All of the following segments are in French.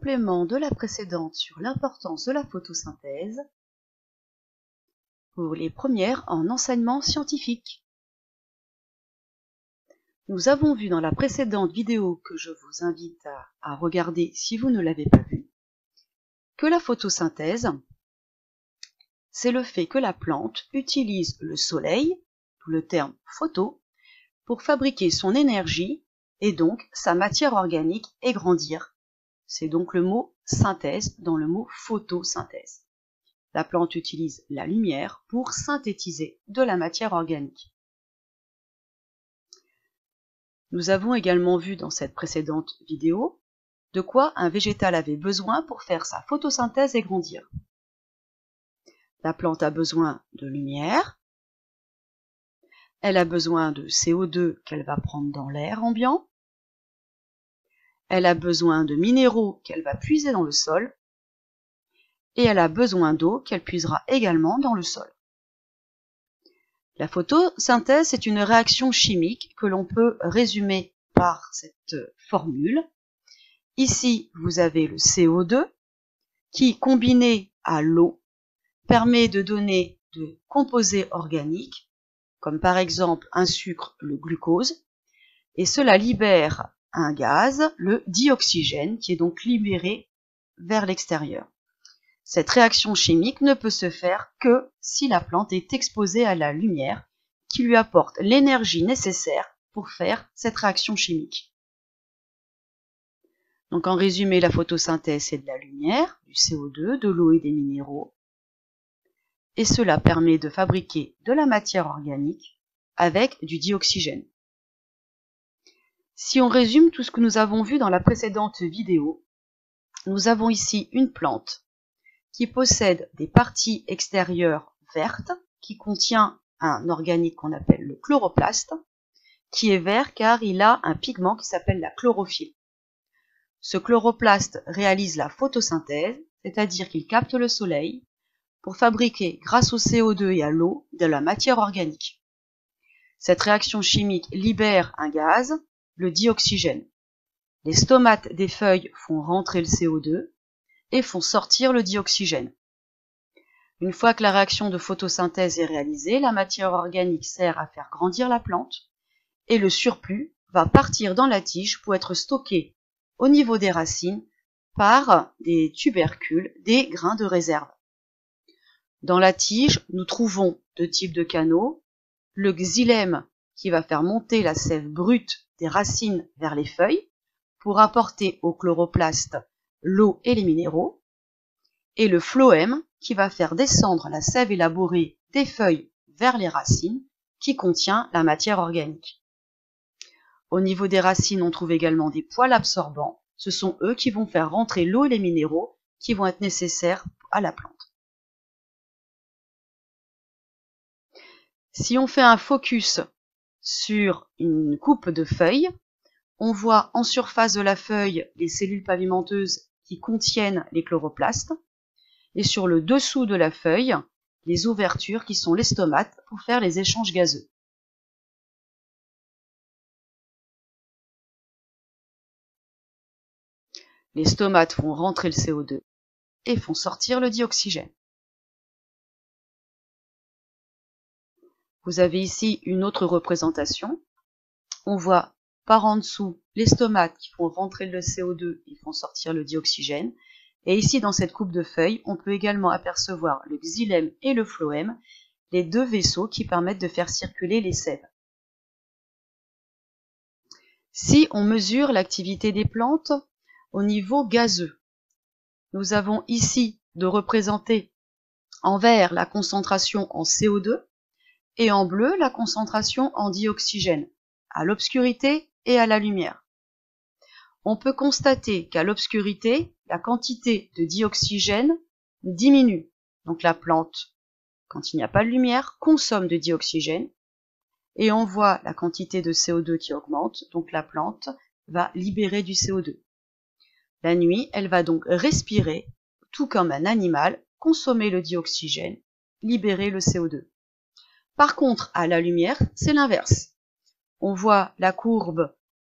complément de la précédente sur l'importance de la photosynthèse pour les premières en enseignement scientifique. Nous avons vu dans la précédente vidéo, que je vous invite à regarder si vous ne l'avez pas vue, que la photosynthèse, c'est le fait que la plante utilise le soleil, d'où le terme photo, pour fabriquer son énergie et donc sa matière organique et grandir. C'est donc le mot synthèse dans le mot photosynthèse. La plante utilise la lumière pour synthétiser de la matière organique. Nous avons également vu dans cette précédente vidéo de quoi un végétal avait besoin pour faire sa photosynthèse et grandir. La plante a besoin de lumière, elle a besoin de CO2 qu'elle va prendre dans l'air ambiant, elle a besoin de minéraux qu'elle va puiser dans le sol, et elle a besoin d'eau qu'elle puisera également dans le sol. La photosynthèse est une réaction chimique que l'on peut résumer par cette formule. Ici, vous avez le CO2 qui, combiné à l'eau, permet de donner de composés organiques, comme par exemple un sucre, le glucose, et cela libère un gaz, le dioxygène, qui est donc libéré vers l'extérieur. Cette réaction chimique ne peut se faire que si la plante est exposée à la lumière qui lui apporte l'énergie nécessaire pour faire cette réaction chimique. Donc en résumé, la photosynthèse, c'est de la lumière, du CO2, de l'eau et des minéraux. Et cela permet de fabriquer de la matière organique avec du dioxygène. Si on résume tout ce que nous avons vu dans la précédente vidéo, nous avons ici une plante qui possède des parties extérieures vertes, qui contient un organique qu'on appelle le chloroplaste, qui est vert car il a un pigment qui s'appelle la chlorophylle. Ce chloroplaste réalise la photosynthèse, c'est-à-dire qu'il capte le soleil pour fabriquer, grâce au CO2 et à l'eau, de la matière organique. Cette réaction chimique libère un gaz, le dioxygène. Les stomates des feuilles font rentrer le CO2 et font sortir le dioxygène. Une fois que la réaction de photosynthèse est réalisée, la matière organique sert à faire grandir la plante et le surplus va partir dans la tige pour être stocké au niveau des racines par des tubercules, des grains de réserve. Dans la tige, nous trouvons deux types de canaux, le xylème qui va faire monter la sève brute des racines vers les feuilles pour apporter au chloroplaste l'eau et les minéraux, et le phloème qui va faire descendre la sève élaborée des feuilles vers les racines qui contient la matière organique. Au niveau des racines, on trouve également des poils absorbants. Ce sont eux qui vont faire rentrer l'eau et les minéraux qui vont être nécessaires à la plante. Si on fait un focus sur une coupe de feuilles, on voit en surface de la feuille les cellules pavimenteuses qui contiennent les chloroplastes, et sur le dessous de la feuille, les ouvertures qui sont les stomates pour faire les échanges gazeux. Les stomates font rentrer le CO2 et font sortir le dioxygène. Vous avez ici une autre représentation. On voit par en dessous les stomates qui font rentrer le CO2 et font sortir le dioxygène. Et ici, dans cette coupe de feuilles, on peut également apercevoir le xylème et le phloème, les deux vaisseaux qui permettent de faire circuler les sèves. Si on mesure l'activité des plantes au niveau gazeux, nous avons ici de représenter en vert la concentration en CO2 et en bleu la concentration en dioxygène, à l'obscurité et à la lumière. On peut constater qu'à l'obscurité, la quantité de dioxygène diminue. Donc la plante, quand il n'y a pas de lumière, consomme de dioxygène. Et on voit la quantité de CO2 qui augmente, donc la plante va libérer du CO2. La nuit, elle va donc respirer, tout comme un animal, consommer le dioxygène, libérer le CO2. Par contre, à la lumière, c'est l'inverse. On voit la courbe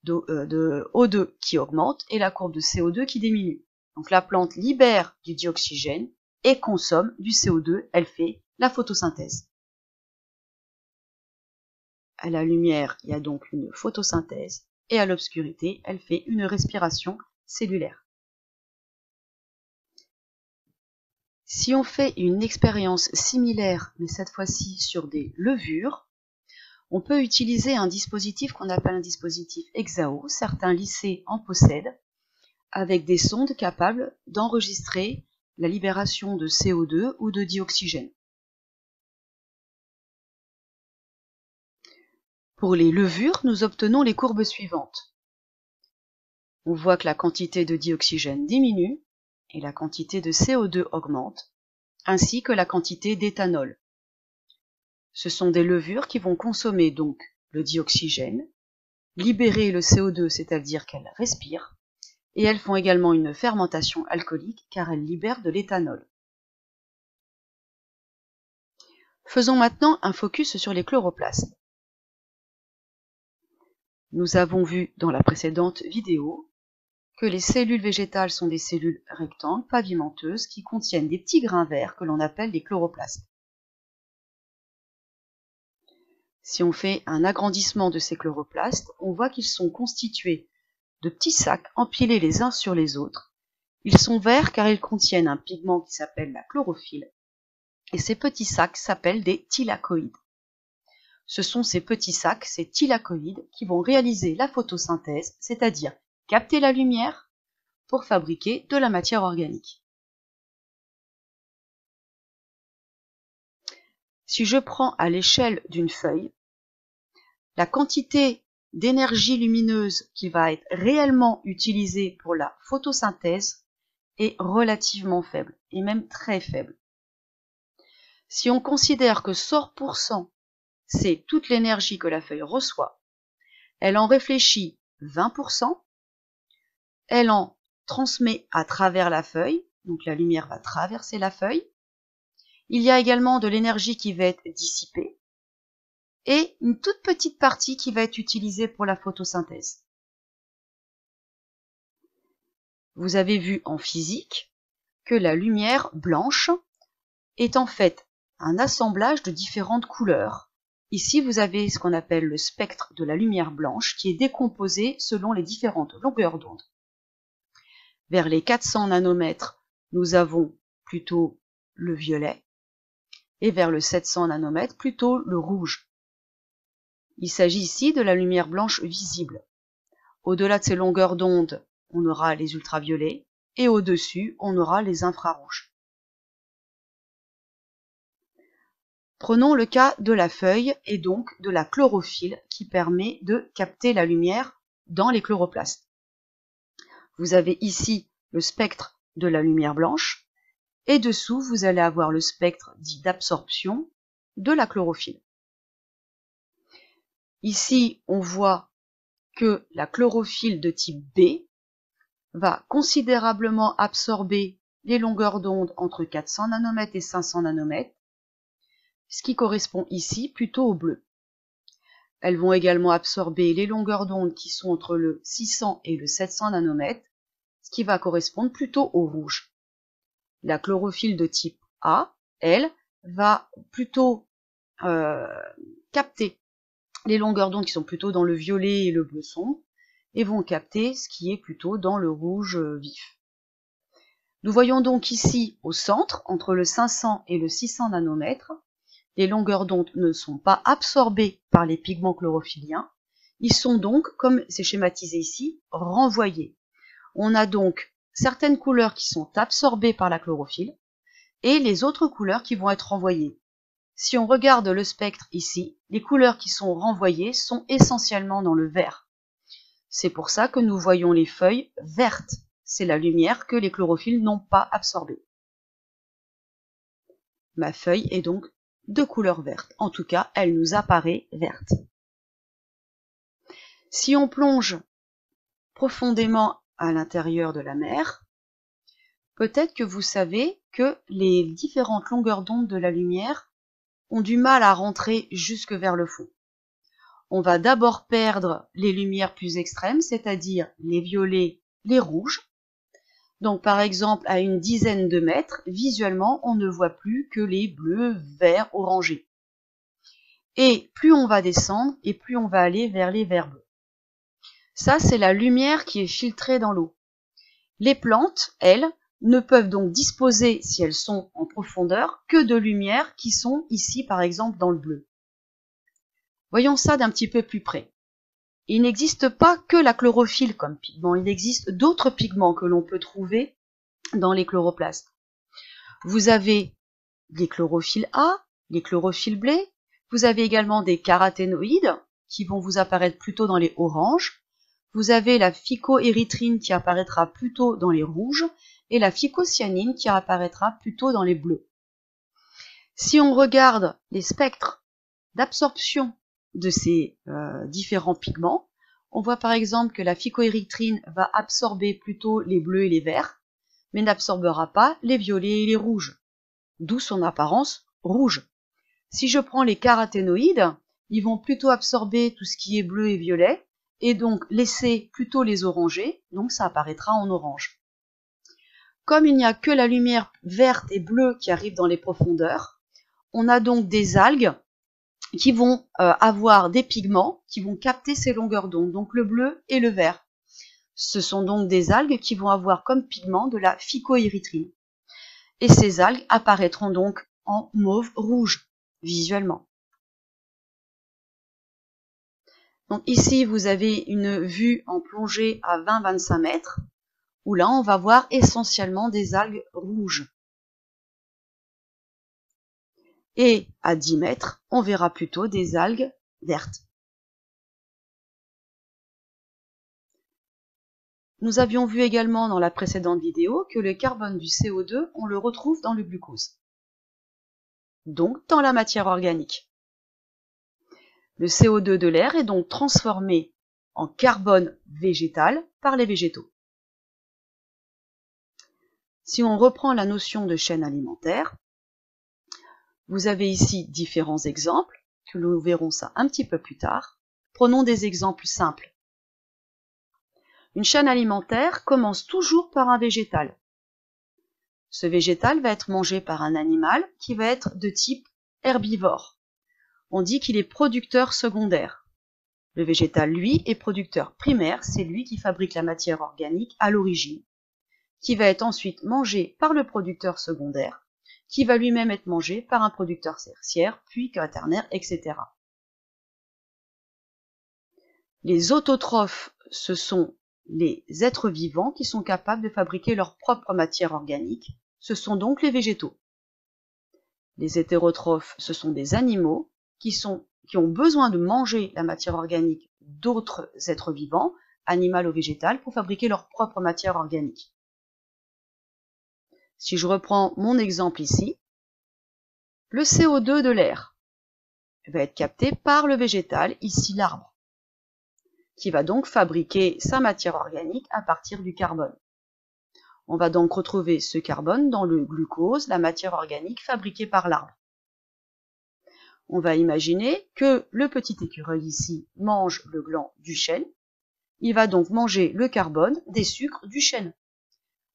de O2 qui augmente et la courbe de CO2 qui diminue. Donc la plante libère du dioxygène et consomme du CO2, elle fait la photosynthèse. À la lumière, il y a donc une photosynthèse, et à l'obscurité, elle fait une respiration cellulaire. Si on fait une expérience similaire, mais cette fois-ci sur des levures, on peut utiliser un dispositif qu'on appelle un dispositif Exao, certains lycées en possèdent, avec des sondes capables d'enregistrer la libération de CO2 ou de dioxygène. Pour les levures, nous obtenons les courbes suivantes. On voit que la quantité de dioxygène diminue et la quantité de CO2 augmente, ainsi que la quantité d'éthanol. Ce sont des levures qui vont consommer donc le dioxygène, libérer le CO2, c'est-à-dire qu'elles respirent, et elles font également une fermentation alcoolique car elles libèrent de l'éthanol. Faisons maintenant un focus sur les chloroplastes. Nous avons vu dans la précédente vidéo que les cellules végétales sont des cellules rectangles pavimenteuses qui contiennent des petits grains verts que l'on appelle des chloroplastes. Si on fait un agrandissement de ces chloroplastes, on voit qu'ils sont constitués de petits sacs empilés les uns sur les autres. Ils sont verts car ils contiennent un pigment qui s'appelle la chlorophylle, et ces petits sacs s'appellent des thylakoïdes. Ce sont ces petits sacs, ces thylakoïdes, qui vont réaliser la photosynthèse, c'est-à-dire capter la lumière pour fabriquer de la matière organique. Si je prends à l'échelle d'une feuille, la quantité d'énergie lumineuse qui va être réellement utilisée pour la photosynthèse est relativement faible, et même très faible. Si on considère que 100%, c'est toute l'énergie que la feuille reçoit, elle en réfléchit 20%, elle en transmet à travers la feuille, donc la lumière va traverser la feuille. Il y a également de l'énergie qui va être dissipée et une toute petite partie qui va être utilisée pour la photosynthèse. Vous avez vu en physique que la lumière blanche est en fait un assemblage de différentes couleurs. Ici, vous avez ce qu'on appelle le spectre de la lumière blanche qui est décomposé selon les différentes longueurs d'onde. Vers les 400 nanomètres, nous avons plutôt le violet, et vers le 700 nanomètres, plutôt le rouge. Il s'agit ici de la lumière blanche visible. Au-delà de ces longueurs d'onde, on aura les ultraviolets, et au-dessus, on aura les infrarouges. Prenons le cas de la feuille et donc de la chlorophylle qui permet de capter la lumière dans les chloroplastes. Vous avez ici le spectre de la lumière blanche et dessous vous allez avoir le spectre dit d'absorption de la chlorophylle. Ici on voit que la chlorophylle de type B va considérablement absorber les longueurs d'onde entre 400 nanomètres et 500 nanomètres, ce qui correspond ici plutôt au bleu. Elles vont également absorber les longueurs d'onde qui sont entre le 600 et le 700 nanomètres, ce qui va correspondre plutôt au rouge. La chlorophylle de type A, elle, va plutôt capter les longueurs d'onde qui sont plutôt dans le violet et le bleu sombre, et vont capter ce qui est plutôt dans le rouge vif. Nous voyons donc ici au centre, entre le 500 et le 600 nanomètres, les longueurs d'onde ne sont pas absorbées par les pigments chlorophylliens, ils sont donc, comme c'est schématisé ici, renvoyés. On a donc certaines couleurs qui sont absorbées par la chlorophylle et les autres couleurs qui vont être renvoyées. Si on regarde le spectre ici, les couleurs qui sont renvoyées sont essentiellement dans le vert. C'est pour ça que nous voyons les feuilles vertes. C'est la lumière que les chlorophylles n'ont pas absorbée. Ma feuille est donc de couleur verte. En tout cas, elle nous apparaît verte. Si on plonge profondément à l'intérieur de la mer, peut-être que vous savez que les différentes longueurs d'onde de la lumière ont du mal à rentrer jusque vers le fond. On va d'abord perdre les lumières plus extrêmes, c'est-à-dire les violets, les rouges. Donc par exemple, à une dizaine de mètres, visuellement, on ne voit plus que les bleus, verts, orangés. Et plus on va descendre, et plus on va aller vers les verts bleus. Ça, c'est la lumière qui est filtrée dans l'eau. Les plantes, elles, ne peuvent donc disposer, si elles sont en profondeur, que de lumière qui sont ici, par exemple, dans le bleu. Voyons ça d'un petit peu plus près. Il n'existe pas que la chlorophylle comme pigment, il existe d'autres pigments que l'on peut trouver dans les chloroplastes. Vous avez les chlorophylles A, les chlorophylles B, vous avez également des caroténoïdes qui vont vous apparaître plutôt dans les oranges, vous avez la phycoérythrine qui apparaîtra plutôt dans les rouges et la phycocyanine qui apparaîtra plutôt dans les bleus. Si on regarde les spectres d'absorption de ces différents pigments, on voit par exemple que la phycoérythrine va absorber plutôt les bleus et les verts, mais n'absorbera pas les violets et les rouges, d'où son apparence rouge. Si je prends les caroténoïdes, ils vont plutôt absorber tout ce qui est bleu et violet, et donc laisser plutôt les orangés, donc ça apparaîtra en orange. Comme il n'y a que la lumière verte et bleue qui arrive dans les profondeurs, on a donc des algues qui vont avoir des pigments qui vont capter ces longueurs d'onde, donc le bleu et le vert. Ce sont donc des algues qui vont avoir comme pigment de la phycoérythrine. Et ces algues apparaîtront donc en mauve rouge, visuellement. Donc ici, vous avez une vue en plongée à 20-25 mètres, où là, on va voir essentiellement des algues rouges. Et à 10 mètres, on verra plutôt des algues vertes. Nous avions vu également dans la précédente vidéo que le carbone du CO2, on le retrouve dans le glucose, donc dans la matière organique. Le CO2 de l'air est donc transformé en carbone végétal par les végétaux. Si on reprend la notion de chaîne alimentaire, vous avez ici différents exemples, que nous verrons ça un petit peu plus tard. Prenons des exemples simples. Une chaîne alimentaire commence toujours par un végétal. Ce végétal va être mangé par un animal qui va être de type herbivore. On dit qu'il est producteur secondaire. Le végétal, lui, est producteur primaire, c'est lui qui fabrique la matière organique à l'origine, qui va être ensuite mangé par le producteur secondaire, qui va lui-même être mangé par un producteur tertiaire, puis quaternaire, etc. Les autotrophes, ce sont les êtres vivants qui sont capables de fabriquer leur propre matière organique, ce sont donc les végétaux. Les hétérotrophes, ce sont des animaux qui ont besoin de manger la matière organique d'autres êtres vivants, animal ou végétal, pour fabriquer leur propre matière organique. Si je reprends mon exemple ici, le CO2 de l'air va être capté par le végétal, ici l'arbre, qui va donc fabriquer sa matière organique à partir du carbone. On va donc retrouver ce carbone dans le glucose, la matière organique fabriquée par l'arbre. On va imaginer que le petit écureuil ici mange le gland du chêne. Il va donc manger le carbone des sucres du chêne.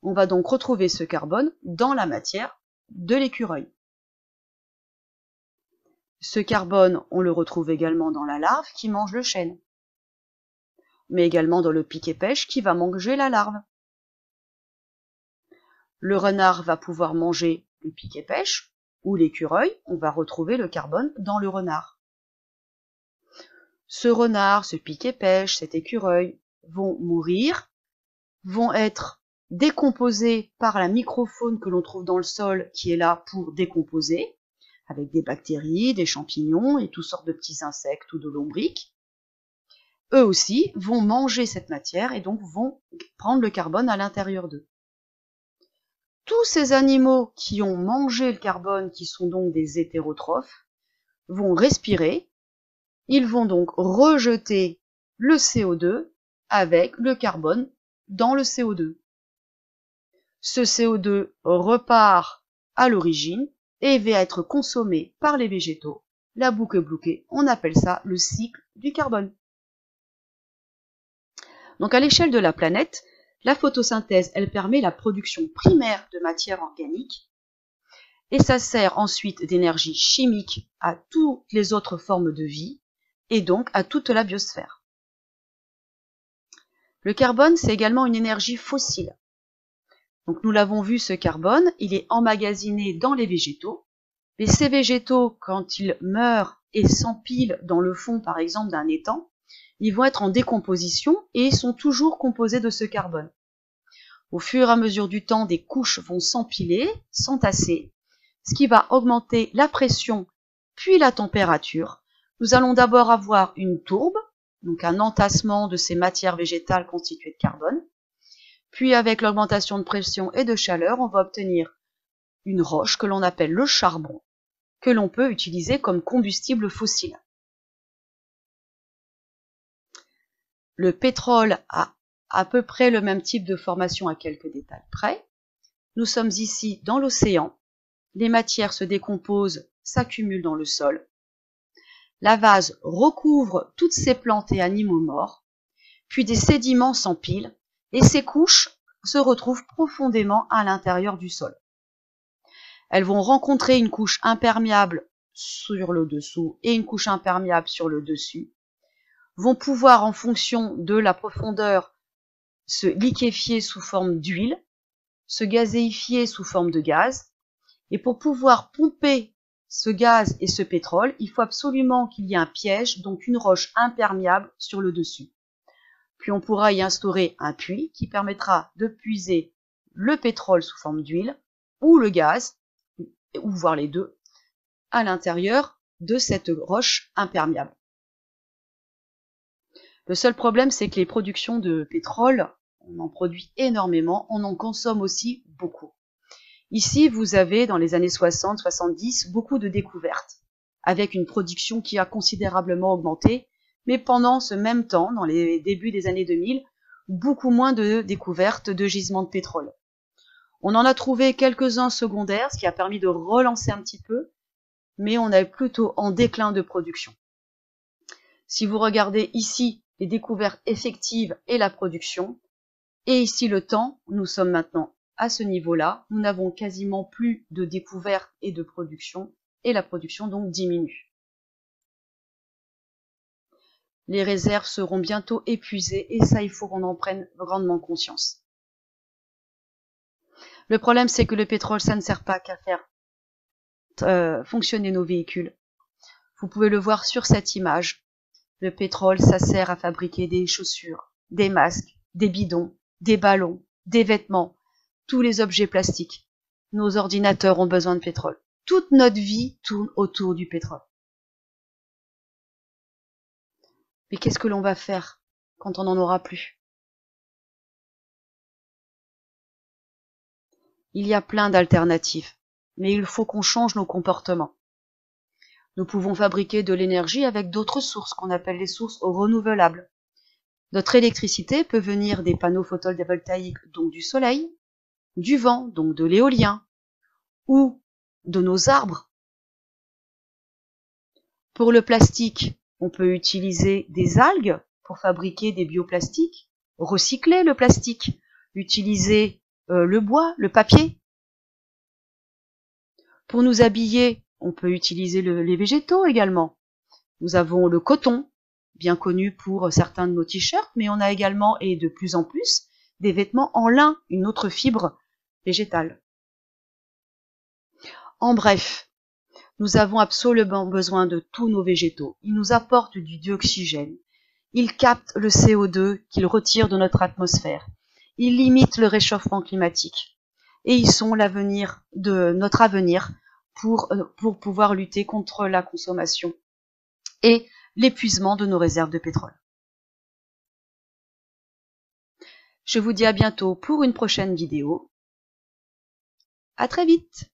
On va donc retrouver ce carbone dans la matière de l'écureuil. Ce carbone, on le retrouve également dans la larve qui mange le chêne, mais également dans le piquet-pêche qui va manger la larve. Le renard va pouvoir manger le piquet-pêche, ou l'écureuil, on va retrouver le carbone dans le renard. Ce renard, ce piquet-pêche, cet écureuil vont mourir, vont être décomposés par la microfaune que l'on trouve dans le sol qui est là pour décomposer, avec des bactéries, des champignons et toutes sortes de petits insectes ou de lombriques. Eux aussi vont manger cette matière et donc vont prendre le carbone à l'intérieur d'eux. Tous ces animaux qui ont mangé le carbone, qui sont donc des hétérotrophes, vont respirer. Ils vont donc rejeter le CO2 avec le carbone dans le CO2. Ce CO2 repart à l'origine et va être consommé par les végétaux. La boucle est bouclée, on appelle ça le cycle du carbone. Donc à l'échelle de la planète, La photosynthèse, elle permet la production primaire de matière organique et ça sert ensuite d'énergie chimique à toutes les autres formes de vie et donc à toute la biosphère. Le carbone, c'est également une énergie fossile. Donc nous l'avons vu, ce carbone, il est emmagasiné dans les végétaux, mais ces végétaux, quand ils meurent et s'empilent dans le fond, par exemple, d'un étang, ils vont être en décomposition et sont toujours composés de ce carbone. Au fur et à mesure du temps, des couches vont s'empiler, s'entasser, ce qui va augmenter la pression puis la température. Nous allons d'abord avoir une tourbe, donc un entassement de ces matières végétales constituées de carbone. Puis avec l'augmentation de pression et de chaleur, on va obtenir une roche que l'on appelle le charbon, que l'on peut utiliser comme combustible fossile. Le pétrole a à peu près le même type de formation à quelques détails près. Nous sommes ici dans l'océan. Les matières se décomposent, s'accumulent dans le sol. La vase recouvre toutes ces plantes et animaux morts, puis des sédiments s'empilent et ces couches se retrouvent profondément à l'intérieur du sol. Elles vont rencontrer une couche imperméable sur le dessous et une couche imperméable sur le dessus, vont pouvoir, en fonction de la profondeur, se liquéfier sous forme d'huile, se gazéifier sous forme de gaz, et pour pouvoir pomper ce gaz et ce pétrole, il faut absolument qu'il y ait un piège, donc une roche imperméable sur le dessus. Puis on pourra y instaurer un puits qui permettra de puiser le pétrole sous forme d'huile ou le gaz, ou voire les deux, à l'intérieur de cette roche imperméable. Le seul problème, c'est que les productions de pétrole, on en produit énormément, on en consomme aussi beaucoup. Ici, vous avez, dans les années 60-70, beaucoup de découvertes, avec une production qui a considérablement augmenté, mais pendant ce même temps, dans les débuts des années 2000, beaucoup moins de découvertes de gisements de pétrole. On en a trouvé quelques-uns secondaires, ce qui a permis de relancer un petit peu, mais on est plutôt en déclin de production. Si vous regardez ici les découvertes effectives et la production, et ici le temps, nous sommes maintenant à ce niveau-là, nous n'avons quasiment plus de découvertes et de production, et la production donc diminue. Les réserves seront bientôt épuisées, et ça, il faut qu'on en prenne grandement conscience. Le problème, c'est que le pétrole, ça ne sert pas qu'à faire fonctionner nos véhicules. Vous pouvez le voir sur cette image. Le pétrole, ça sert à fabriquer des chaussures, des masques, des bidons, des ballons, des vêtements, tous les objets plastiques. Nos ordinateurs ont besoin de pétrole. Toute notre vie tourne autour du pétrole. Mais qu'est-ce que l'on va faire quand on n'en aura plus? Il y a plein d'alternatives, mais il faut qu'on change nos comportements. Nous pouvons fabriquer de l'énergie avec d'autres sources qu'on appelle les sources renouvelables. Notre électricité peut venir des panneaux photovoltaïques, donc du soleil, du vent, donc de l'éolien, ou de nos arbres. Pour le plastique, on peut utiliser des algues pour fabriquer des bioplastiques, recycler le plastique, utiliser le bois, le papier. Pour nous habiller, on peut utiliser les végétaux également. Nous avons le coton, bien connu pour certains de nos t-shirts, mais on a également, et de plus en plus, des vêtements en lin, une autre fibre végétale. En bref, nous avons absolument besoin de tous nos végétaux. Ils nous apportent du dioxygène. Ils captent le CO2 qu'ils retirent de notre atmosphère. Ils limitent le réchauffement climatique. Et ils sont notre avenir pour pouvoir lutter contre la consommation et l'épuisement de nos réserves de pétrole. Je vous dis à bientôt pour une prochaine vidéo. À très vite!